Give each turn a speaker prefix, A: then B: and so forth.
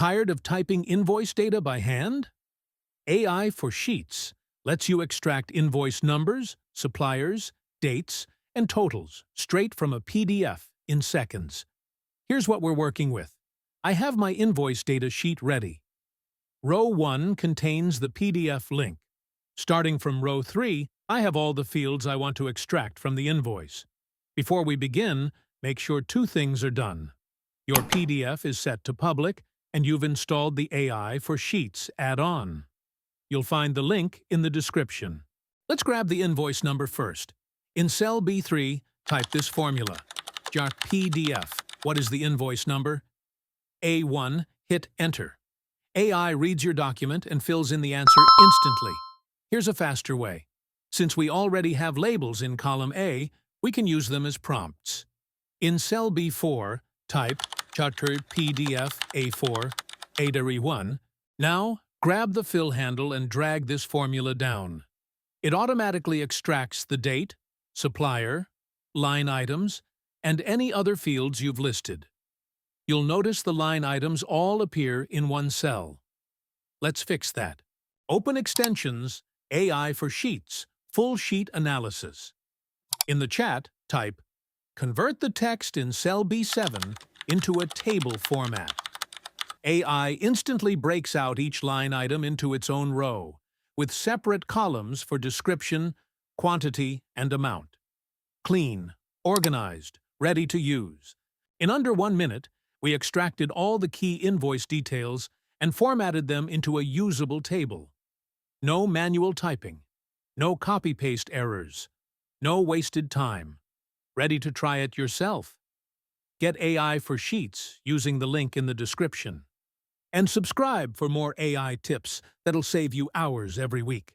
A: Tired of typing invoice data by hand? AI for Sheets lets you extract invoice numbers, suppliers, dates, and totals straight from a PDF in seconds. Here's what we're working with. I have my invoice data sheet ready. Row 1 contains the PDF link. Starting from row 3, I have all the fields I want to extract from the invoice. Before we begin, make sure two things are done. Your PDF is set to public, and you've installed the AI for Sheets add-on. You'll find the link in the description. Let's grab the invoice number first. In cell B3, type this formula. Jar PDF. What is the invoice number? A1, hit Enter. AI reads your document and fills in the answer instantly. Here's a faster way. Since we already have labels in column A, we can use them as prompts. In cell B4, type Charter PDF A4, ADARI1. Now, grab the fill handle and drag this formula down. It automatically extracts the date, supplier, line items, and any other fields you've listed. You'll notice the line items all appear in one cell. Let's fix that. Open Extensions, AI for Sheets, Full Sheet Analysis. In the chat, type, Convert the text in cell B7 into a table format. AI instantly breaks out each line item into its own row, with separate columns for description, quantity, and amount. Clean, organized, ready to use. In under 1 minute, we extracted all the key invoice details and formatted them into a usable table. No manual typing, no copy-paste errors, no wasted time. Ready to try it yourself? Get AI for Sheets using the link in the description. And subscribe for more AI tips that'll save you hours every week.